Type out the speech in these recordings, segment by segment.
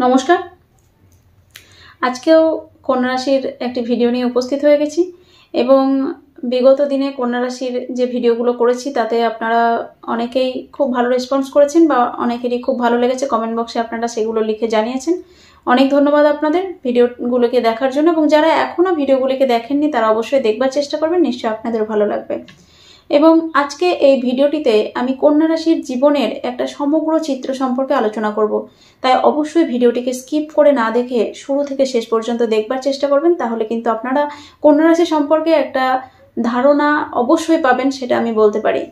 নমস্কার। আজকেও কন্যা রাশির একটি ভিডিও নিয়ে উপস্থিত হয়ে গেছি এবং বিগত দিনে কন্যা রাশির যে ভিডিওগুলো করেছি তাতে আপনারা অনেকেই খুব ভালো রেসপন্স করেছেন বা অনেকেরই খুব ভালো লেগেছে। কমেন্ট বক্সে আপনারা সেগুলো লিখে জানিয়েছেন। অনেক ধন্যবাদ আপনাদের ভিডিওগুলোকে দেখার জন্য, এবং যারা এখনও ভিডিওগুলিকে দেখেননি তারা অবশ্যই দেখবার চেষ্টা করবেন, নিশ্চয়ই আপনাদের ভালো লাগবে। এবং আজকে এই ভিডিওটিতে আমি কন্যা রাশির জীবনের একটা সমগ্র চিত্র সম্পর্কে আলোচনা করব, তাই অবশ্যই ভিডিওটিকে স্কিপ করে না দেখে শুরু থেকে শেষ পর্যন্ত দেখবার চেষ্টা করবেন, তাহলে কিন্তু আপনারা কন্যা রাশি সম্পর্কে একটা ধারণা অবশ্যই পাবেন, সেটা আমি বলতে পারি।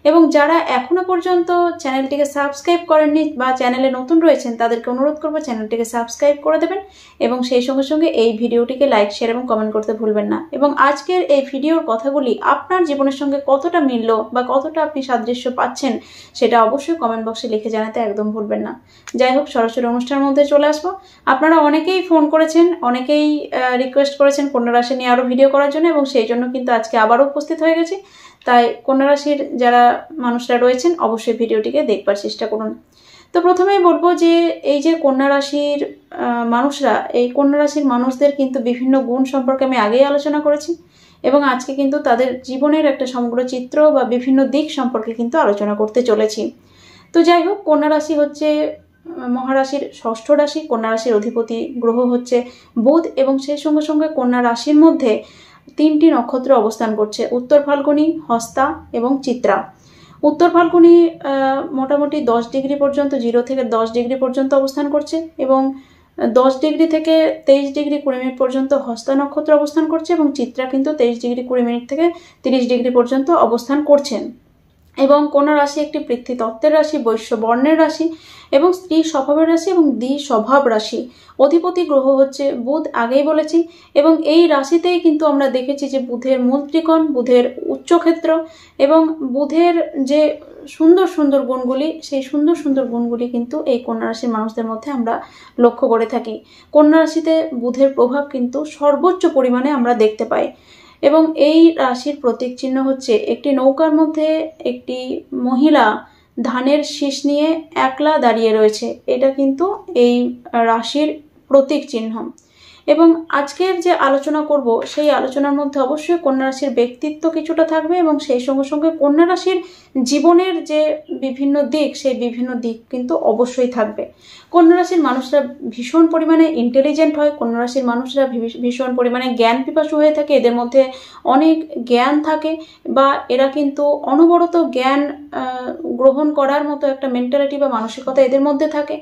এবং যারা এখনো পর্যন্ত চ্যানেলটিকে সাবস্ক্রাইব করেননি বা চ্যানেলে নতুন রয়েছেন তাদেরকে অনুরোধ করবো চ্যানেলটিকে সাবস্ক্রাইব করে দেবেন এবং সেই সঙ্গে সঙ্গে এই ভিডিওটিকে লাইক, শেয়ার এবং কমেন্ট করতে ভুলবেন না। এবং আজকের এই ভিডিওর কথাগুলি আপনার জীবনের সঙ্গে কতটা মিলল বা কতটা আপনি সাদৃশ্য পাচ্ছেন সেটা অবশ্যই কমেন্ট বক্সে লিখে জানাতে একদম ভুলবেন না। যাই হোক, সরাসরি অনুষ্ঠানের মধ্যে চলে আসবো। আপনারা অনেকেই ফোন করেছেন, অনেকেই রিকোয়েস্ট করেছেন কন্যা রাশি নিয়ে আরও ভিডিও করার জন্য, এবং সেই জন্য কিন্তু আজকে আবারও উপস্থিত হয়ে গেছি। তাই কন্যা রাশির যারা মানুষরা রয়েছেন অবশ্যই ভিডিওটিকে দেখবার চেষ্টা করুন। তো প্রথমেই বলবো যে এই যে কন্যা রাশির মানুষরা, এই কন্যা রাশির মানুষদের কিন্তু বিভিন্ন গুণ সম্পর্কে আমি আগেই আলোচনা করেছি, এবং আজকে কিন্তু তাদের জীবনের একটা সমগ্র চিত্র বা বিভিন্ন দিক সম্পর্কে কিন্তু আলোচনা করতে চলেছি। তো যাই হোক, কন্যা রাশি হচ্ছে মহারাশির ষষ্ঠ রাশি। কন্যা রাশির অধিপতি গ্রহ হচ্ছে বুধ, এবং সেই সঙ্গে সঙ্গে কন্যা রাশির মধ্যে 3টি নক্ষত্র অবস্থান করছে: উত্তর ফাল্গুনী, হস্তা এবং চিত্রা। উত্তর ফাল্গুনী মোটামুটি 10 ডিগ্রি পর্যন্ত, 0 থেকে 10 ডিগ্রি পর্যন্ত অবস্থান করছে, এবং 10 ডিগ্রি থেকে 23 ডিগ্রি 20 মিনিট পর্যন্ত হস্তা নক্ষত্র অবস্থান করছে, এবং চিত্রা কিন্তু 23 ডিগ্রি 20 মিনিট থেকে 30 ডিগ্রি পর্যন্ত অবস্থান করছেন। এবং কন্যা রাশি একটি পৃথ্বী তত্ত্বের রাশি, বৈশ্য বর্ণের রাশি এবং স্ত্রী স্বভাবের রাশি এবং দ্বি স্বভাব রাশি। অধিপতি গ্রহ হচ্ছে বুধ, আগেই বলেছি। এবং এই রাশিতেই কিন্তু আমরা দেখেছি যে বুধের মূল ত্রিকোণ, বুধের উচ্চক্ষেত্র এবং বুধের যে সুন্দর সুন্দর গুণগুলি, সেই সুন্দর সুন্দর গুণগুলি কিন্তু এই কন্যা রাশির মানুষদের মধ্যে আমরা লক্ষ্য করে থাকি। কন্যা রাশিতে বুধের প্রভাব কিন্তু সর্বোচ্চ পরিমাণে আমরা দেখতে পাই। এবং এই রাশির প্রতীক চিহ্ন হচ্ছে একটি নৌকার মধ্যে একটি মহিলা ধানের শীষ নিয়ে একলা দাঁড়িয়ে রয়েছে, এটা কিন্তু এই রাশির প্রতীক চিহ্ন। এবং আজকের যে আলোচনা করব সেই আলোচনার মধ্যে অবশ্যই কন্যা রাশির ব্যক্তিত্ব কিছুটা থাকবে, এবং সেই সঙ্গে সঙ্গে কন্যা রাশির জীবনের যে বিভিন্ন দিক, সেই বিভিন্ন দিক কিন্তু অবশ্যই থাকবে। কন্যা রাশির মানুষরা ভীষণ পরিমাণে ইন্টেলিজেন্ট হয়, কন্যা রাশির মানুষরা ভীষণ পরিমাণে জ্ঞান পিপাসু হয়ে থাকে, এদের মধ্যে অনেক জ্ঞান থাকে, বা এরা কিন্তু অনবরত জ্ঞান গ্রহণ করার মতো একটা মেন্টালিটি বা মানসিকতা এদের মধ্যে থাকে।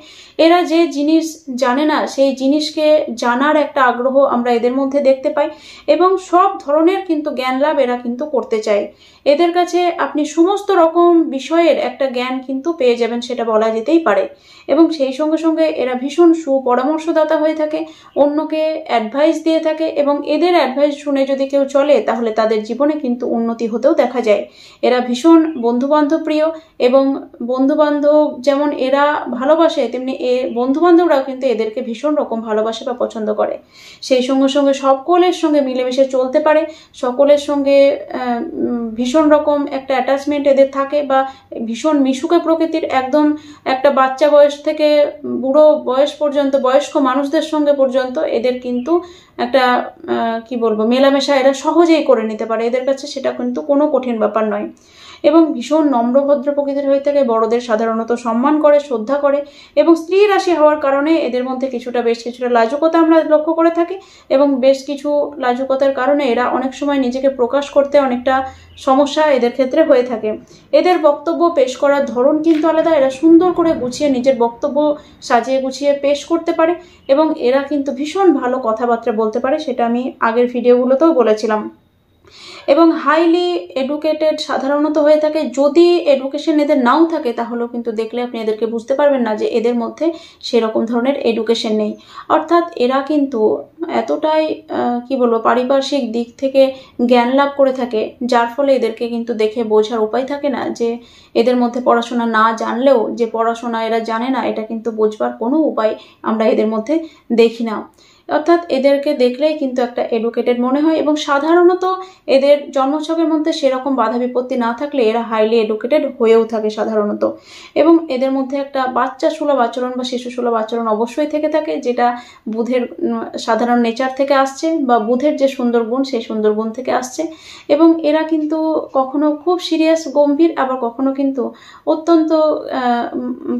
এরা যে জিনিস জানে না সেই জিনিসকে জানার একটা আগ্রহ আমরা এদের মধ্যে দেখতে পাই, এবং সব ধরনের কিন্তু জ্ঞান লাভ এরা কিন্তু করতে চায়। এদের কাছে আপনি সমস্ত রকম বিষয়ের একটা জ্ঞান কিন্তু পেয়ে যাবেন, সেটা বলা যেতেই পারে। এবং সেই সঙ্গে সঙ্গে এরা ভীষণ সুপরামর্শদাতা হয়ে থাকে, অন্যকে অ্যাডভাইস দিয়ে থাকে, এবং এদের অ্যাডভাইস শুনে যদি কেউ চলে তাহলে তাদের জীবনে কিন্তু উন্নতি হতেও দেখা যায়। এরা ভীষণ বন্ধুবান্ধব প্রিয়, এবং বন্ধুবান্ধব যেমন এরা ভালোবাসে তেমনি বন্ধুবান্ধবরাও কিন্তু এদেরকে ভীষণ রকম ভালোবাসে বা পছন্দ করে। সেই সঙ্গে সঙ্গে সকলের সঙ্গে মিলেমিশে চলতে পারে, সকলের সঙ্গে ভীষণ রকম একটা অ্যাটাচমেন্ট এদের থাকে, বা ভীষণ মিশুকে প্রকৃতির, একদম একটা বাচ্চা বয়স থেকে বুড়ো বয়স পর্যন্ত, বয়স্ক মানুষদের সঙ্গে পর্যন্ত এদের কিন্তু একটা কি বলবো, মেলামেশা এরা সহজেই করে নিতে পারে। এদের কাছে সেটা কিন্তু কোনো কঠিন ব্যাপার নয়। এবং ভীষণ নম্রভদ্র প্রকৃতির হয়ে থাকে, বড়দের সাধারণত সম্মান করে, শ্রদ্ধা করে, এবং স্ত্রী রাশি হওয়ার কারণে এদের মধ্যে বেশ কিছুটা লাজুকতা আমরা লক্ষ্য করে থাকি, এবং বেশ কিছু লাজুকতার কারণে এরা অনেক সময় নিজেকে প্রকাশ করতে অনেকটা সমস্যা এদের ক্ষেত্রে হয়ে থাকে। এদের বক্তব্য পেশ করার ধরন কিন্তু আলাদা, এরা সুন্দর করে গুছিয়ে নিজের বক্তব্য সাজিয়ে গুছিয়ে পেশ করতে পারে, এবং এরা কিন্তু ভীষণ ভালো কথাবার্তা বলতে পারে, সেটা আমি আগের ভিডিওগুলোতেও বলেছিলাম। এবং হাইলি এডুকেটেড সাধারণত হয়ে থাকে। যদি এডুকেশন এদের নাও থাকে তাহলেও কিন্তু দেখলে আপনি এদেরকে বুঝতে পারবেন না যে এদের মধ্যে সেরকম ধরনের এডুকেশন নেই। অর্থাৎ এরা কিন্তু এতটাই কি বলবো, পারিপার্শ্বিক দিক থেকে জ্ঞান লাভ করে থাকে, যার ফলে এদেরকে কিন্তু দেখে বোঝার উপায় থাকে না যে এদের মধ্যে পড়াশোনা না জানলেও যে পড়াশোনা এরা জানে না, এটা কিন্তু বোঝবার কোনো উপায় আমরা এদের মধ্যে দেখি না। অর্থাৎ এদেরকে দেখলেই কিন্তু একটা এডুকেটেড মনে হয়, এবং সাধারণত এদের জন্মছকের মধ্যে সেরকম বাধা বিপত্তি না থাকলে এরা হাইলি এডুকেটেড হয়েও থাকে সাধারণত। এবং এদের মধ্যে একটা বাচ্চা সুলভ আচরণ বা শিশু সুলভ আচরণ অবশ্যই থেকে থাকে, যেটা বুধের সাধারণ নেচার থেকে আসছে, বা বুধের যে সুন্দর গুণ সেই সুন্দর গুণ থেকে আসছে। এবং এরা কিন্তু কখনো খুব সিরিয়াস গম্ভীর, আবার কখনো কিন্তু অত্যন্ত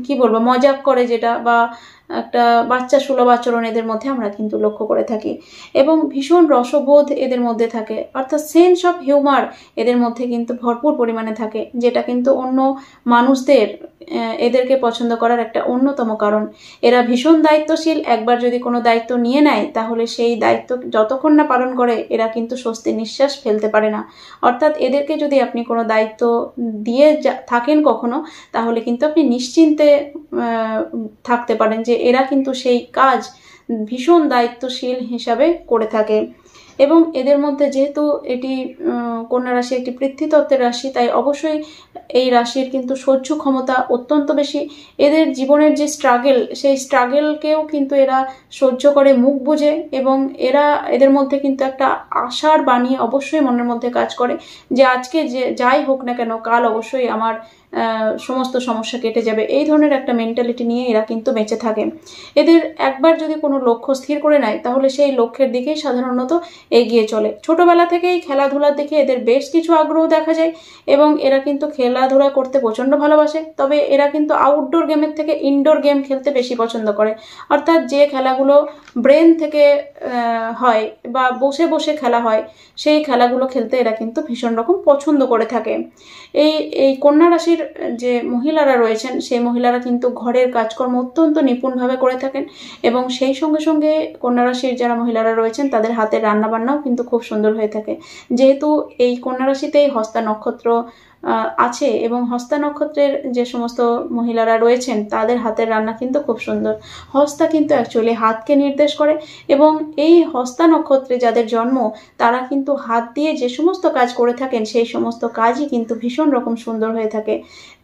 কি বলবো মজাক করে, যেটা বা একটা বাচ্চা সুলভ আচরণ এদের মধ্যে আমরা কিন্তু লক্ষ্য করে থাকি। এবং ভীষণ রসবোধ এদের মধ্যে থাকে, অর্থাৎ সেন্স অফ হিউমার এদের মধ্যে কিন্তু ভরপুর পরিমাণে থাকে, যেটা কিন্তু অন্য মানুষদের এদেরকে পছন্দ করার একটা অন্যতম কারণ। এরা ভীষণ দায়িত্বশীল, একবার যদি কোনো দায়িত্ব নিয়ে নেয় তাহলে সেই দায়িত্ব যতক্ষণ না পালন করে এরা কিন্তু স্বস্তির নিঃশ্বাস ফেলতে পারে না। অর্থাৎ এদেরকে যদি আপনি কোনো দায়িত্ব দিয়ে থাকেন কখনো, তাহলে কিন্তু আপনি নিশ্চিন্তে থাকতে পারেন যে এরা কিন্তু সেই কাজ ভীষণ দায়িত্বশীল হিসাবে করে থাকে। এবং এদের মধ্যে যেহেতু এটি কন্যা রাশি একটি পৃথ্বীতত্ত্বের রাশি, তাই অবশ্যই এই রাশির কিন্তু সহ্য ক্ষমতা অত্যন্ত বেশি। এদের জীবনের যে স্ট্রাগল, সেই স্ট্রাগলকেও কিন্তু এরা সহ্য করে মুখ বুজে, এবং এদের মধ্যে কিন্তু একটা আশার বাণী অবশ্যই মনের মধ্যে কাজ করে যে আজকে যে যাই হোক না কেন কাল অবশ্যই আমার সমস্ত সমস্যা কেটে যাবে। এই ধরনের একটা মেন্টালিটি নিয়ে এরা কিন্তু বেঁচে থাকে। এদের একবার যদি কোনো লক্ষ্য স্থির করে নেয় তাহলে সেই লক্ষ্যের দিকেই সাধারণত এগিয়ে চলে। ছোটবেলা থেকেই খেলাধুলার দিকে এদের বেশ কিছু আগ্রহ দেখা যায়, এবং এরা কিন্তু খেলাধুলা করতে প্রচণ্ড ভালোবাসে। তবে এরা কিন্তু আউটডোর গেমের থেকে ইনডোর গেম খেলতে বেশি পছন্দ করে, অর্থাৎ যে খেলাগুলো ব্রেন থেকে হয় বা বসে বসে খেলা হয় সেই খেলাগুলো খেলতে এরা কিন্তু ভীষণ রকম পছন্দ করে থাকে। এই কন্যা রাশির যে মহিলারা রয়েছেন সেই মহিলারা কিন্তু ঘরের কাজকর্ম অত্যন্ত নিপুণভাবে করে থাকেন, এবং সেই সঙ্গে সঙ্গে কন্যা রাশির যারা মহিলারা রয়েছেন তাদের হাতের রান্নাবান্নাও কিন্তু খুব সুন্দর হয়ে থাকে। যেহেতু এই কন্যা রাশিতেই হস্তা নক্ষত্র আছে, এবং হস্তা নক্ষত্রের যে সমস্ত মহিলারা রয়েছেন তাদের হাতের রান্না কিন্তু খুব সুন্দর। হস্তা কিন্তু অ্যাকচুয়ালি হাতকে নির্দেশ করে, এবং এই হস্তা নক্ষত্রে যাদের জন্ম তারা কিন্তু হাত দিয়ে যে সমস্ত কাজ করে থাকেন সেই সমস্ত কাজই কিন্তু ভীষণ রকম সুন্দর হয়ে থাকে।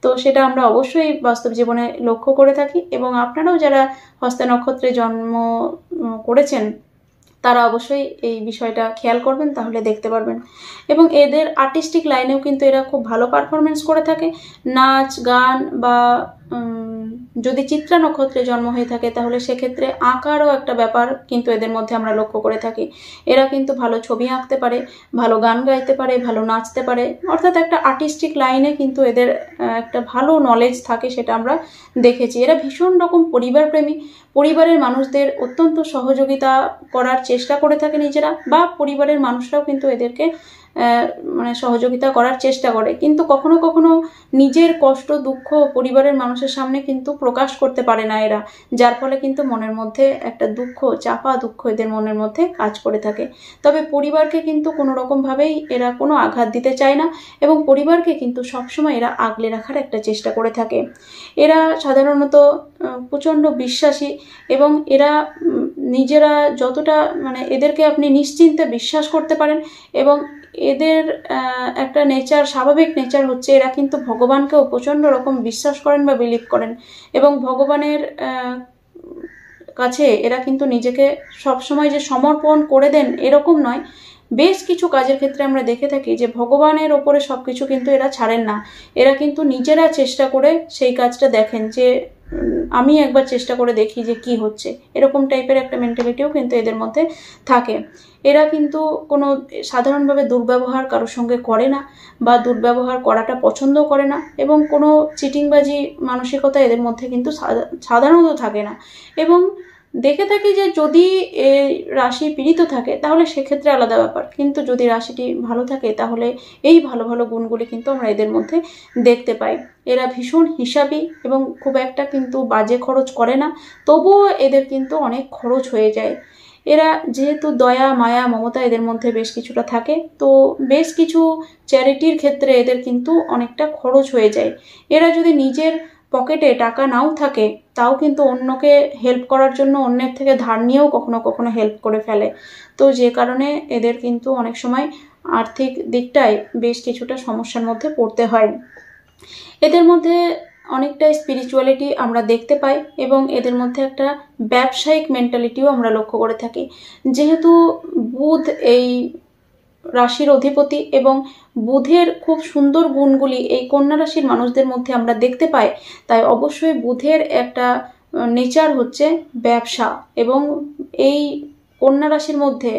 তো সেটা আমরা অবশ্যই বাস্তব জীবনে লক্ষ্য করে থাকি, এবং আপনারাও যারা হস্তা নক্ষত্রে জন্ম করেছেন তারা অবশ্যই এই বিষয়টা খেয়াল করবেন, তাহলে দেখতে পারবেন। এবং এদের আর্টিস্টিক লাইনেও কিন্তু এরা খুব ভালো পারফরমেন্স করে থাকে। নাচ গান বা যদি চিত্রা নক্ষত্রে জন্ম হয়ে থাকে তাহলে সেক্ষেত্রে আঁকারও একটা ব্যাপার কিন্তু এদের মধ্যে আমরা লক্ষ্য করে থাকি। এরা কিন্তু ভালো ছবি আঁকতে পারে, ভালো গান গাইতে পারে, ভালো নাচতে পারে, অর্থাৎ একটা আর্টিস্টিক লাইনে কিন্তু এদের একটা ভালো নলেজ থাকে, সেটা আমরা দেখেছি। এরা ভীষণ রকম পরিবারপ্রেমী, পরিবারের মানুষদের অত্যন্ত সহযোগিতা করার চেষ্টা করে থাকে নিজেরা, বা পরিবারের মানুষরাও কিন্তু এদেরকে সহযোগিতা করার চেষ্টা করে, কিন্তু কখনো কখনো নিজের কষ্ট দুঃখ পরিবারের মানুষের সামনে কিন্তু প্রকাশ করতে পারে না এরা, যার ফলে কিন্তু মনের মধ্যে একটা দুঃখ, চাপা দুঃখ এদের মনের মধ্যে কাজ করে থাকে। তবে পরিবারকে কিন্তু কোনো রকমভাবেই এরা কোনো আঘাত দিতে চায় না, এবং পরিবারকে কিন্তু সবসময় এরা আগলে রাখার একটা চেষ্টা করে থাকে। এরা সাধারণত প্রচণ্ড বিশ্বাসী, এবং এরা নিজেরা যতটা এদেরকে আপনি নিশ্চিন্তে বিশ্বাস করতে পারেন। এবং এদের একটা নেচার, স্বাভাবিক নেচার হচ্ছে এরা কিন্তু ভগবানকেও প্রচণ্ড রকম বিশ্বাস করেন বা বিলিভ করেন, এবং ভগবানের কাছে এরা কিন্তু নিজেকে সবসময় যে সমর্পণ করে দেন এরকম নয়। বেশ কিছু কাজের ক্ষেত্রে আমরা দেখে থাকি যে ভগবানের ওপরে সব কিছু কিন্তু এরা ছাড়েন না, এরা কিন্তু নিজেরা চেষ্টা করে সেই কাজটা দেখেন যে আমি একবার চেষ্টা করে দেখি যে কি হচ্ছে, এরকম টাইপের একটা মেন্টালিটিও কিন্তু এদের মধ্যে থাকে। এরা কিন্তু কোনো সাধারণভাবে দুর্ব্যবহার কারোর সঙ্গে করে না, বা দুর্ব্যবহার করাটা পছন্দও করে না, এবং কোনো চিটিংবাজি মানসিকতা এদের মধ্যে কিন্তু সাধারণত থাকে না। এবং দেখে থাকি যে যদি রাশি পীড়িত থাকে তাহলে সেক্ষেত্রে আলাদা ব্যাপার, কিন্তু যদি রাশিটি ভালো থাকে তাহলে এই ভালো ভালো গুণগুলি কিন্তু আমরা এদের মধ্যে দেখতে পাই। এরা ভীষণ হিসাবী, এবং খুব একটা কিন্তু বাজে খরচ করে না, তবুও এদের কিন্তু অনেক খরচ হয়ে যায়। এরা যেহেতু দয়া মায়া মমতা এদের মধ্যে বেশ কিছুটা থাকে, তো বেশ কিছু চ্যারিটির ক্ষেত্রে এদের কিন্তু অনেকটা খরচ হয়ে যায়। এরা যদি নিজের পকেটে টাকা নাও থাকে তাও কিন্তু অন্যকে হেল্প করার জন্য অন্যের থেকে ধার নিয়েও কখনো কখনো হেল্প করে ফেলে, তো যে কারণে এদের কিন্তু অনেক সময় আর্থিক দিকটায় বেশ কিছুটা সমস্যার মধ্যে পড়তে হয়। এদের মধ্যে অনেকটাই স্পিরিচুয়ালিটি আমরা দেখতে পাই এবং এদের মধ্যে একটা ব্যবসায়িক মেন্টালিটিও আমরা লক্ষ্য করে থাকি। যেহেতু বুধ এই রাশির অধিপতি এবং বুধের খুব সুন্দর গুণগুলি এই কন্যা রাশির মানুষদের মধ্যে আমরা দেখতে পাই, তাই অবশ্যই বুধের একটা নেচার হচ্ছে ব্যবসা এবং এই কন্যা রাশির মধ্যে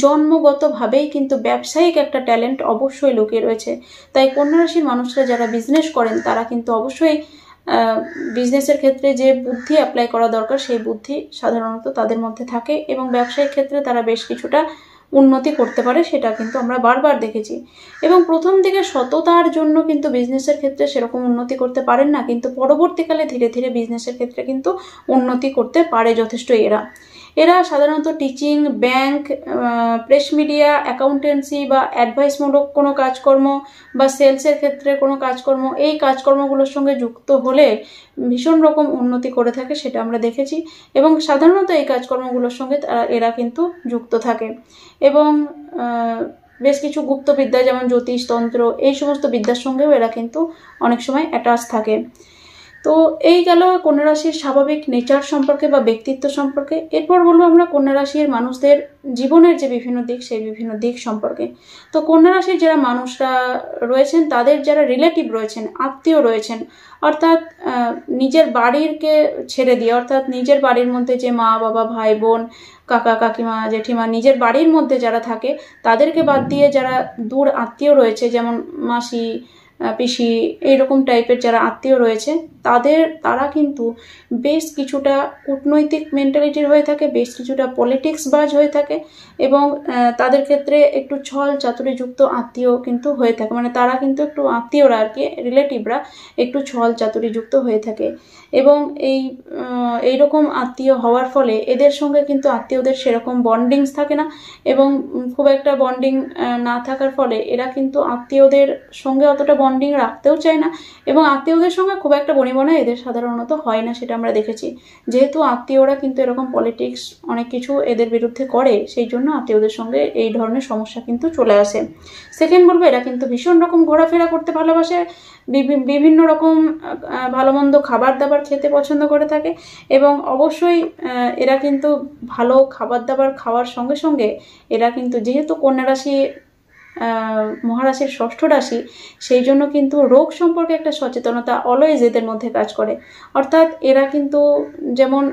জন্মগতভাবেই কিন্তু ব্যবসায়িক একটা ট্যালেন্ট অবশ্যই লুকিয়ে রয়েছে। তাই কন্যা রাশির মানুষরা যারা বিজনেস করেন তারা কিন্তু অবশ্যই বিজনেসের ক্ষেত্রে যে বুদ্ধি অ্যাপ্লাই করা দরকার সেই বুদ্ধি সাধারণত তাদের মধ্যে থাকে এবং ব্যবসায়িক ক্ষেত্রে তারা বেশ কিছুটা উন্নতি করতে পারে, সেটা কিন্তু আমরা বারবার দেখেছি। এবং প্রথম দিকে সততার জন্য কিন্তু বিজনেসের ক্ষেত্রে সেরকম উন্নতি করতে পারেন না, কিন্তু পরবর্তীকালে ধীরে ধীরে বিজনেসের ক্ষেত্রে কিন্তু উন্নতি করতে পারে যথেষ্ট। এরা সাধারণত teaching, bank, press media, accountancy বা অ্যাডভাইসমূলক কোনো কাজকর্ম বা সেলসের ক্ষেত্রে কোনো কাজকর্ম, এই কাজকর্মগুলোর সঙ্গে যুক্ত হলে ভীষণ রকম উন্নতি করে থাকে, সেটা আমরা দেখেছি। এবং সাধারণত এই কাজকর্মগুলোর সঙ্গে এরা কিন্তু যুক্ত থাকে এবং বেশ কিছু গুপ্তবিদ্যা যেমন জ্যোতিষ, তন্ত্র, এই সমস্ত বিদ্যার সঙ্গেও এরা কিন্তু অনেক সময় অ্যাটাচ থাকে। তো এই গেল কন্যা রাশির স্বাভাবিক নেচার সম্পর্কে বা ব্যক্তিত্ব সম্পর্কে। এরপর বলবো আমরা কন্যা রাশির মানুষদের জীবনের যে বিভিন্ন দিক, সেই বিভিন্ন দিক সম্পর্কে। তো কন্যা রাশির যারা মানুষরা রয়েছেন তাদের যারা রিলেটিভ রয়েছেন, আত্মীয় রয়েছেন, অর্থাৎ নিজের বাড়িরকে ছেড়ে দিয়ে, অর্থাৎ নিজের বাড়ির মধ্যে যে মা বাবা, ভাই বোন, কাকা কাকিমা, জেঠিমা, নিজের বাড়ির মধ্যে যারা থাকে তাদেরকে বাদ দিয়ে যারা দূর আত্মীয় রয়েছে, যেমন মাসি, পিসি, এইরকম টাইপের যারা আত্মীয় রয়েছে তারা কিন্তু বেশ কিছুটা কূটনৈতিক মেন্টালিটির হয়ে থাকে, বেশ কিছুটা পলিটিক্স বাজ হয়ে থাকে এবং তাদের ক্ষেত্রে একটু ছল চাতুরিযুক্ত আত্মীয় কিন্তু হয়ে থাকে, মানে তারা কিন্তু একটু আত্মীয়রা আর কি, রিলেটিভরা একটু ছল চাতুরিযুক্ত হয়ে থাকে। এবং এইরকম আত্মীয় হওয়ার ফলে এদের সঙ্গে কিন্তু আত্মীয়দের সেরকম বন্ডিংস থাকে না এবং খুব একটা বন্ডিং না থাকার ফলে এরা কিন্তু আত্মীয়দের সঙ্গে অতটা বন্ডিং রাখতেও চায় না এবং আত্মীয়দের সঙ্গে খুব একটা বনিবনা এদের সাধারণত হয় না, সেটা আমরা দেখেছি। যেহেতু আত্মীয়রা কিন্তু এরকম পলিটিক্স অনেক কিছু এদের বিরুদ্ধে করে, সেই জন্য আত্মীয়দের সঙ্গে এই ধরনের সমস্যা কিন্তু চলে আসে। সেকেন্ড বলবো, এরা কিন্তু ভীষণ রকম ঘোরাফেরা করতে ভালোবাসে, বিভিন্ন রকম ভালো মন্দ খাবার দাবার খেতে পছন্দ করে থাকে এবং অবশ্যই এরা কিন্তু ভালো খাবার দাবার খাওয়ার সঙ্গে সঙ্গে এরা কিন্তু, যেহেতু কন্যা রাশি মহারাশির ষষ্ঠ রাশি, সেই জন্য কিন্তু রোগ সম্পর্কে একটা সচেতনতা অলওয়েজ এদের মধ্যে কাজ করে। অর্থাৎ এরা কিন্তু যেমন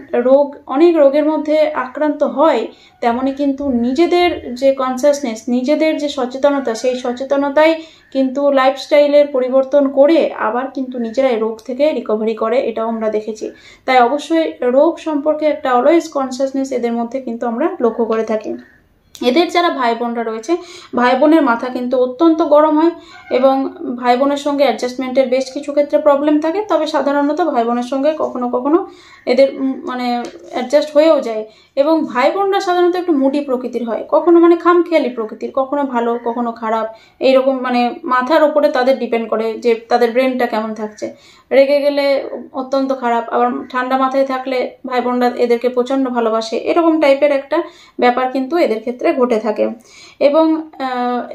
অনেক রোগের মধ্যে আক্রান্ত হয়, তেমনি কিন্তু নিজেদের যে কনসাসনেস, নিজেদের যে সচেতনতা, সেই সচেতনতাই কিন্তু লাইফস্টাইলের পরিবর্তন করে আবার কিন্তু নিজেরাই রোগ থেকে রিকভারি করে, এটাও আমরা দেখেছি। তাই অবশ্যই রোগ সম্পর্কে একটা অলওয়েজ কনসাসনেস এদের মধ্যে কিন্তু আমরা লক্ষ্য করে থাকি। এদের যারা ভাই বোনরা রয়েছে, ভাই বোনের মাথা কিন্তু অত্যন্ত গরম হয় এবং ভাই বোনের সঙ্গে অ্যাডজাস্টমেন্টের বেশ কিছু ক্ষেত্রে প্রবলেম থাকে, তবে সাধারণত ভাই বোনের সঙ্গে কখনো কখনো এদের মানে অ্যাডজাস্ট হয়েও যায়। এবং ভাই বোনরা সাধারণত একটু মুডি প্রকৃতির হয়, কখনো মানে খামখেয়ালি প্রকৃতির, কখনো ভালো কখনো খারাপ, এইরকম মানে মাথার ওপরে তাদের ডিপেন্ড করে যে তাদের ব্রেনটা কেমন থাকছে। রেগে গেলে অত্যন্ত খারাপ, আবার ঠান্ডা মাথায় থাকলে ভাই বোনরা এদেরকে প্রচণ্ড ভালোবাসে, এরকম টাইপের একটা ব্যাপার কিন্তু এদের ক্ষেত্রে ঘটে থাকে। এবং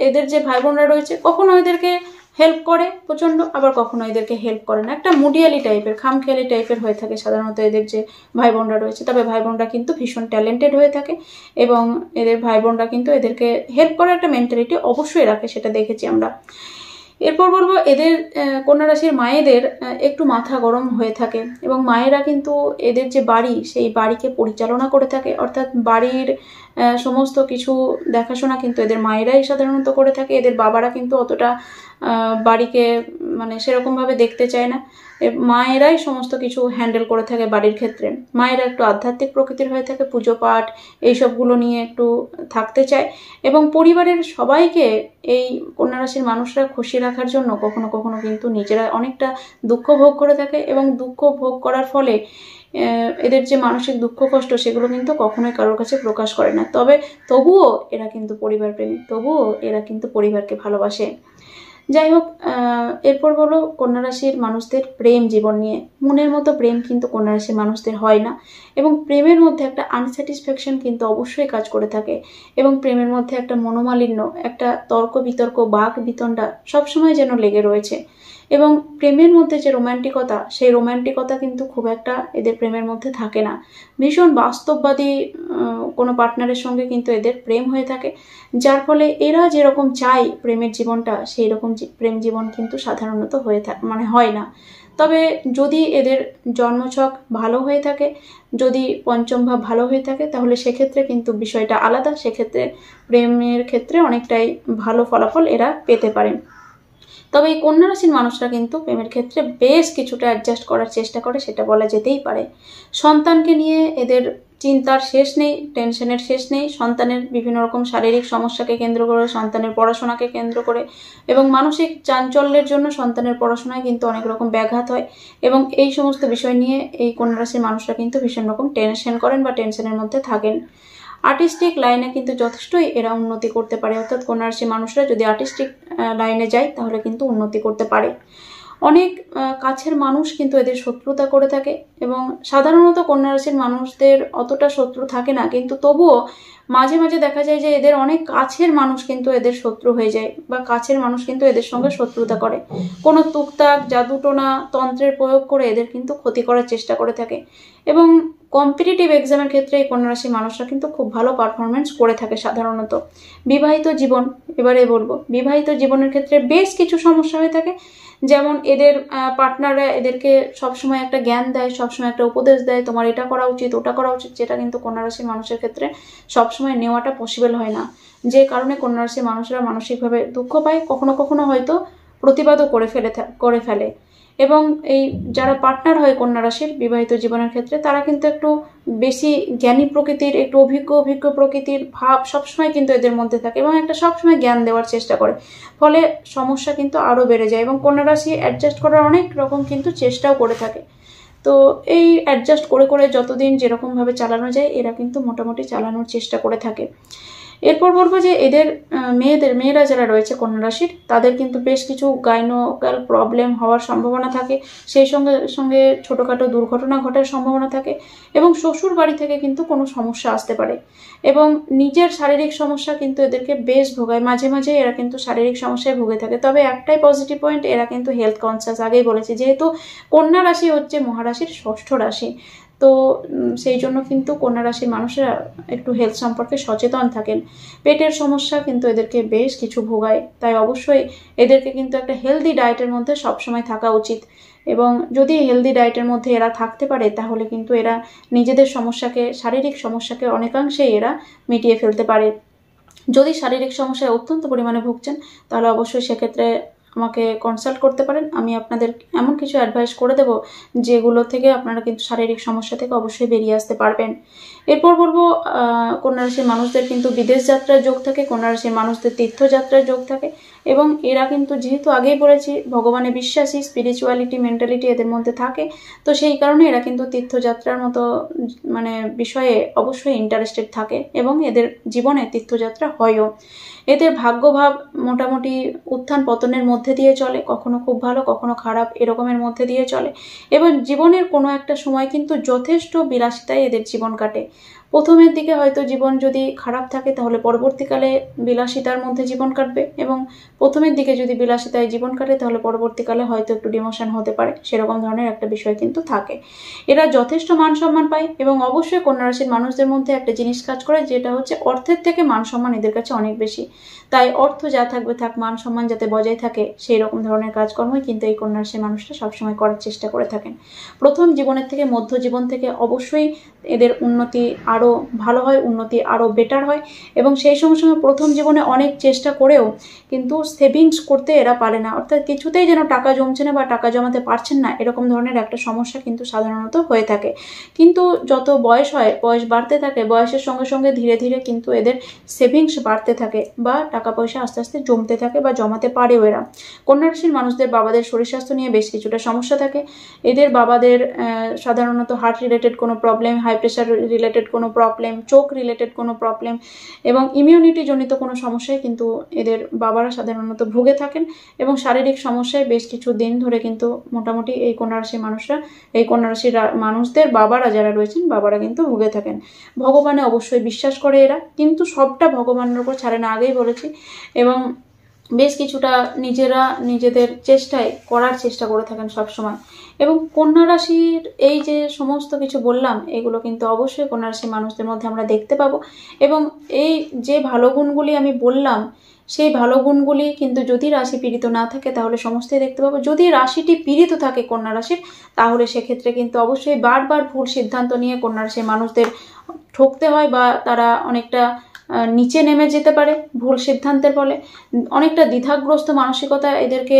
এদের যে ভাই বোনরা রয়েছে কখনো এদেরকে হেল্প করে প্রচণ্ড, আবার কখনো এদেরকে হেল্প করে না, একটা মুডিয়ালি টাইপের, খামখেয়ালি টাইপের হয়ে থাকে সাধারণত এদের যে ভাই বোনরা রয়েছে। তবে ভাই বোনরা কিন্তু ভীষণ ট্যালেন্টেড হয়ে থাকে এবং এদের ভাই বোনরা কিন্তু এদেরকে হেল্প করার একটা মেন্টালিটি অবশ্যই রাখে, সেটা দেখেছি আমরা। এরপর বলবো, এদের কন্যা রাশির মায়েদের একটু মাথা গরম হয়ে থাকে এবং মায়েরা কিন্তু এদের যে বাড়ি, সেই বাড়িকে পরিচালনা করে থাকে, অর্থাৎ বাড়ির সমস্ত কিছু দেখাশোনা কিন্তু এদের মায়েরাই সাধারণত করে থাকে। এদের বাবারা কিন্তু অতটা বাড়িকে মানে সেরকমভাবে দেখতে চায় না, মায়েরাই সমস্ত কিছু হ্যান্ডেল করে থাকে বাড়ির ক্ষেত্রে। মায়েরা একটু আধ্যাত্মিক প্রকৃতির হয়ে থাকে, পুজো পাঠ এইসবগুলো নিয়ে একটু থাকতে চায় এবং পরিবারের সবাইকে এই কন্যা রাশির মানুষরা খুশি রাখার জন্য কখনো কখনো কিন্তু নিজেরা অনেকটা দুঃখ ভোগ করে থাকে এবং দুঃখ ভোগ করার ফলে এদের যে মানসিক দুঃখ কষ্ট সেগুলো কিন্তু কখনোই কারোর কাছে প্রকাশ করে না। তবুও এরা কিন্তু পরিবার প্রেমী, তবুও এরা কিন্তু পরিবারকে ভালোবাসে। যাই হোক, এরপর বলো কন্যা রাশির মানুষদের প্রেম জীবন নিয়ে। মনের মতো প্রেম কিন্তু কন্যা রাশির মানুষদের হয় না এবং প্রেমের মধ্যে একটা আনস্যাটিসফ্যাকশন কিন্তু অবশ্যই কাজ করে থাকে এবং প্রেমের মধ্যে একটা মনোমালিন্য, একটা তর্ক বিতর্ক, বাক বিতণ্ডা সবসময় যেন লেগে রয়েছে। এবং প্রেমের মধ্যে যে রোম্যান্টিকতা, সেই রোম্যান্টিকতা কিন্তু খুব একটা এদের প্রেমের মধ্যে থাকে না। ভীষণ বাস্তববাদী কোনো পার্টনারের সঙ্গে কিন্তু এদের প্রেম হয়ে থাকে, যার ফলে এরা যেরকম চায় প্রেমের জীবনটা, সেই রকম প্রেম জীবন কিন্তু সাধারণত হয় না। তবে যদি এদের জন্মছক ভালো হয়ে থাকে, যদি পঞ্চম ভাব ভালো হয়ে থাকে, তাহলে সেক্ষেত্রে কিন্তু বিষয়টা আলাদা। সেক্ষেত্রে প্রেমের ক্ষেত্রে অনেকটাই ভালো ফলাফল এরা পেতে পারেন। তবে এই কন্যা রাশির মানুষরা কিন্তু প্রেমের ক্ষেত্রে বেশ কিছুটা অ্যাডজাস্ট করার চেষ্টা করে, সেটা বলা যেতেই পারে। সন্তানকে নিয়ে এদের চিন্তার শেষ নেই, টেনশনের শেষ নেই। সন্তানের বিভিন্ন রকম শারীরিক সমস্যাকে কেন্দ্র করে, সন্তানের পড়াশোনাকে কেন্দ্র করে এবং মানসিক চাঞ্চল্যের জন্য সন্তানের পড়াশোনায় কিন্তু অনেক রকম ব্যাঘাত হয়, এবং এই সমস্ত বিষয় নিয়ে এই কন্যা রাশির মানুষরা কিন্তু ভীষণ রকম টেনশন করেন বা টেনশনের মধ্যে থাকেন। আর্টিস্টিক লাইনে কিন্তু যথেষ্টই এরা উন্নতি করতে পারে, অর্থাৎ কন্যা রাশির মানুষরা যদি আর্টিস্টিক লাইনে যায় তাহলে কিন্তু উন্নতি করতে পারে। অনেক কাছের মানুষ কিন্তু এদের শত্রুতা করে থাকে, এবং সাধারণত কন্যা রাশির মানুষদের অতটা শত্রু থাকে না, কিন্তু তবুও মাঝে মাঝে দেখা যায় যে এদের অনেক কাছের মানুষ কিন্তু এদের শত্রু হয়ে যায়, বা কাছের মানুষ কিন্তু এদের সঙ্গে শত্রুতা করে, কোনো টুকটাক জাদুটোনা তন্ত্রের প্রয়োগ করে এদের কিন্তু ক্ষতি করার চেষ্টা করে থাকে। এবং কম্পিটিটিভ এক্সামের ক্ষেত্রে এই কন্যা রাশির মানুষরা কিন্তু খুব ভালো পারফরমেন্স করে থাকে সাধারণত। বিবাহিত জীবন, এবারে বলবো বিবাহিত জীবনের ক্ষেত্রে বেশ কিছু সমস্যা হয়ে থাকে। যেমন এদের পার্টনাররা এদেরকে সবসময় একটা জ্ঞান দেয়, সবসময় একটা উপদেশ দেয়, তোমার এটা করা উচিত, ওটা করা উচিত, যেটা কিন্তু কন্যা রাশির মানুষের ক্ষেত্রে সবসময় নেওয়াটা পসিবল হয় না, যে কারণে কন্যা রাশির মানুষরা মানসিকভাবে দুঃখ পায়, কখনো কখনো হয়তো প্রতিবাদও করে ফেলে। এবং এই যারা পার্টনার হয় কন্যা রাশির বিবাহিত জীবনের ক্ষেত্রে, তারা কিন্তু একটু বেশি জ্ঞানী প্রকৃতির, একটু অভিজ্ঞ প্রকৃতির ভাব সবসময় কিন্তু এদের মধ্যে থাকে, এবং একটা সবসময় জ্ঞান দেওয়ার চেষ্টা করে, ফলে সমস্যা কিন্তু আরও বেড়ে যায়। এবং কন্যা রাশি অ্যাডজাস্ট করার অনেক রকম কিন্তু চেষ্টাও করে থাকে। তো এই অ্যাডজাস্ট করে করে যতদিন যেরকমভাবে চালানো যায় এরা কিন্তু মোটামুটি চালানোর চেষ্টা করে থাকে। এরপর বলবো যে এদের মেয়েরা যারা রয়েছে কন্যা রাশির, তাদের কিন্তু বেশ কিছু গাইনোকাল প্রবলেম হওয়ার সম্ভাবনা থাকে, সেই সঙ্গে সঙ্গে ছোটোখাটো দুর্ঘটনা ঘটার সম্ভাবনা থাকে, এবং শ্বশুর বাড়ি থেকে কিন্তু কোনো সমস্যা আসতে পারে, এবং নিজের শারীরিক সমস্যা কিন্তু এদেরকে বেশ ভোগায়। মাঝে মাঝে এরা কিন্তু শারীরিক সমস্যায় ভুগে থাকে। তবে একটাই পজিটিভ পয়েন্ট, এরা কিন্তু হেলথ কনসিয়াস, আগেই বলেছি, যেহেতু কন্যা রাশি হচ্ছে মহারাশির ষষ্ঠ রাশি, তো সেই জন্য কিন্তু কন্যা রাশির মানুষেরা একটু হেলথ সম্পর্কে সচেতন থাকেন। পেটের সমস্যা কিন্তু এদেরকে বেশ কিছু ভোগায়, তাই অবশ্যই এদেরকে কিন্তু একটা হেলদি ডায়েটের মধ্যে সবসময় থাকা উচিত। এবং যদি হেলদি ডায়েটের মধ্যে এরা থাকতে পারে, তাহলে কিন্তু এরা নিজেদের শারীরিক সমস্যাকে অনেকাংশেই এরা মিটিয়ে ফেলতে পারে। যদি শারীরিক সমস্যায় অত্যন্ত পরিমাণে ভুগছেন, তাহলে অবশ্যই সেক্ষেত্রে আমাকে কনসাল্ট করতে পারেন। আমি আপনাদের এমন কিছু অ্যাডভাইস করে দেব যেগুলো থেকে আপনারা কিন্তু শারীরিক সমস্যা থেকে অবশ্যই বেরিয়ে আসতে পারবেন। এরপর বলবো কন্যা রাশির মানুষদের কিন্তু বিদেশ যাত্রার যোগ থাকে, কন্যা রাশির মানুষদের তীর্থযাত্রার যোগ থাকে, এবং এরা কিন্তু যেহেতু আগেই বলেছি ভগবানে বিশ্বাসী, স্পিরিচুয়ালিটি মেন্টালিটি এদের মধ্যে থাকে, তো সেই কারণে এরা কিন্তু তীর্থযাত্রার মতো বিষয়ে অবশ্যই ইন্টারেস্টেড থাকে, এবং এদের জীবনে তীর্থযাত্রা হয়ও। এদের ভাগ্যভাব মোটামুটি উত্থান পতনের মধ্যে দিয়ে চলে, কখনো খুব ভালো কখনো খারাপ এরকমের মধ্যে দিয়ে চলে, এবং জীবনের কোনো একটা সময় কিন্তু যথেষ্ট বিলাসিতায় এদের জীবন কাটে। প্রথমের দিকে হয়তো জীবন যদি খারাপ থাকে, তাহলে পরবর্তীকালে বিলাসিতার মধ্যে জীবন কাটবে, এবং প্রথমের দিকে যদি বিলাসিতায় জীবন কাটে, তাহলে পরবর্তীকালে হয়তো একটু ডিমোশন হতে পারে, সেরকম ধরনের একটা বিষয় কিন্তু থাকে। এরা যথেষ্ট মান সম্মান পায়, এবং অবশ্যই কন্যা রাশির মানুষদের মধ্যে একটা জিনিস কাজ করে, যেটা হচ্ছে অর্থের থেকে মান সম্মান এদের কাছে অনেক বেশি। তাই অর্থ যা থাকবে থাক, মান সম্মান যাতে বজায় থাকে, সেই রকম ধরনের কাজকর্মই কিন্তু এই কন্যা রাশির মানুষরা সবসময় করার চেষ্টা করে থাকেন। প্রথম জীবনের থেকে মধ্য জীবন থেকে অবশ্যই এদের উন্নতি আরও ভালো হয়, উন্নতি আরও বেটার হয়, এবং সেই সঙ্গে সঙ্গে প্রথম জীবনে অনেক চেষ্টা করেও কিন্তু সেভিংস করতে এরা পারে না, অর্থাৎ কিছুতেই যেন টাকা জমছে না বা টাকা জমাতে পারছেন না, এরকম ধরনের একটা সমস্যা কিন্তু সাধারণত হয়ে থাকে। কিন্তু যত বয়স হয়, বয়স বাড়তে থাকে, বয়সের সঙ্গে সঙ্গে ধীরে ধীরে কিন্তু এদের সেভিংস বাড়তে থাকে, বা টাকা পয়সা আস্তে আস্তে জমতে থাকে বা জমাতে পারেও এরা। কন্যা রাশির মানুষদের বাবাদের শরীর স্বাস্থ্য নিয়ে বেশ কিছুটা সমস্যা থাকে। এদের বাবাদের সাধারণত হার্ট রিলেটেড কোনো প্রবলেম, হাই প্রেশার রিলেটেড কোনো প্রবলেম, চোখ রিলেটেড কোনো প্রবলেম, এবং ইমিউনিটি জনিত কোনো সমস্যায় কিন্তু এদের বাবারা সাধারণত ভুগে থাকেন, এবং শারীরিক সমস্যায় বেশ কিছু দিন ধরে কিন্তু মোটামুটি এই কন্যা রাশির মানুষদের বাবারা যারা রয়েছেন, বাবারা কিন্তু ভুগে থাকেন। ভগবানে অবশ্যই বিশ্বাস করে এরা, কিন্তু সবটা ভগবানের উপর ছাড়ে না, আগেই বলেছি, এবং বেশ কিছুটা নিজেরা নিজেদের চেষ্টায় করার চেষ্টা করে থাকেন সবসময়। এবং কন্যা রাশির এই যে সমস্ত কিছু বললাম, এগুলো কিন্তু অবশ্যই কন্যা রাশির মানুষদের মধ্যে আমরা দেখতে পাবো। এবং এই যে ভালো গুণগুলি আমি বললাম, সেই ভালো গুণগুলি কিন্তু যদি রাশি পীড়িত না থাকে তাহলে সমস্তই দেখতে পাবো। যদি রাশিটি পীড়িত থাকে কন্যা রাশির, তাহলে সেক্ষেত্রে কিন্তু অবশ্যই বারবার ভুল সিদ্ধান্ত নিয়ে কন্যা রাশির মানুষদের ঠকতে হয়, বা তারা অনেকটা নিচে নেমে যেতে পারে ভুল সিদ্ধান্তের ফলে। অনেকটা দ্বিধাগ্রস্ত মানসিকতা এদেরকে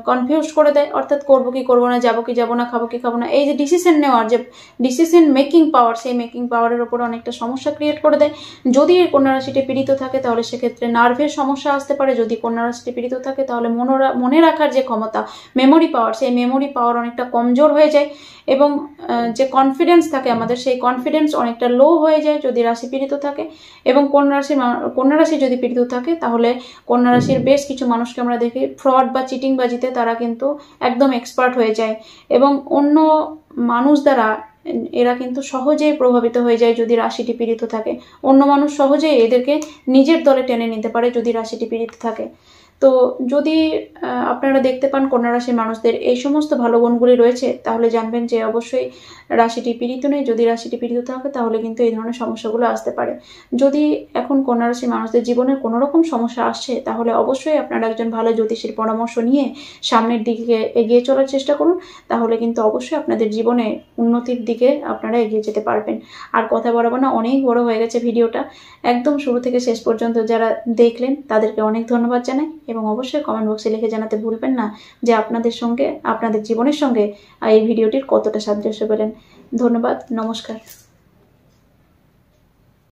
কনফিউজ করে দেয়, অর্থাৎ করবো কি করবো না, যাবো কি যাবো না, খাবো কি খাবো না, এই যে ডিসিশন নেওয়ার যে ডিসিশন মেকিং পাওয়ার, সেই মেকিং পাওয়ারের ওপর অনেকটা সমস্যা ক্রিয়েট করে দেয়। যদি এই কন্যা রাশিটি পীড়িত থাকে তাহলে সেক্ষেত্রে নার্ভের সমস্যা আসতে পারে। যদি কন্যা রাশিটি পীড়িত থাকে তাহলে মনে রাখার যে ক্ষমতা, মেমোরি পাওয়ার, সেই মেমোরি পাওয়ার অনেকটা কমজোর হয়ে যায়। এবং যে কনফিডেন্স থাকে আমাদের, সেই কনফিডেন্স অনেকটা লো হয়ে যায় যদি রাশি পীড়িত থাকে। এবং কন্যা রাশি যদি পীড়িত থাকে তাহলে কন্যা রাশির বেশ কিছু মানুষকে আমরা দেখি ফ্রড বা চিটিংবাজিতে তারা কিন্তু একদম এক্সপার্ট হয়ে যায়, এবং অন্য মানুষ দ্বারা এরা কিন্তু সহজেই প্রভাবিত হয়ে যায় যদি রাশিটি পীড়িত থাকে। অন্য মানুষ সহজেই এদেরকে নিজের দলে টেনে নিতে পারে যদি রাশিটি পীড়িত থাকে। তো যদি আপনারা দেখতে পান কন্যা রাশির মানুষদের এই সমস্ত ভালো গুণগুলি রয়েছে, তাহলে জানবেন যে অবশ্যই রাশিটি পীড়িত নেই। যদি রাশিটি পীড়িত থাকে তাহলে কিন্তু এই ধরনের সমস্যাগুলো আসতে পারে। যদি এখন কন্যা রাশির মানুষদের জীবনে কোনো রকম সমস্যা আসছে, তাহলে অবশ্যই আপনারা একজন ভালো জ্যোতিষীর পরামর্শ নিয়ে সামনের দিকে এগিয়ে চলার চেষ্টা করুন। তাহলে কিন্তু অবশ্যই আপনাদের জীবনে উন্নতির দিকে আপনারা এগিয়ে যেতে পারবেন। আর কথা বাড়াবো না, অনেক বড় হয়ে গেছে ভিডিওটা। একদম শুরু থেকে শেষ পর্যন্ত যারা দেখলেন তাদেরকে অনেক ধন্যবাদ জানাই। এবং অবশ্যই কমেন্ট বক্সে লিখে জানাতে ভুলবেন না যে আপনাদের জীবনের সঙ্গে এই ভিডিওটির কতটা সাদৃশ্য পেলেন। ধন্যবাদ, নমস্কার।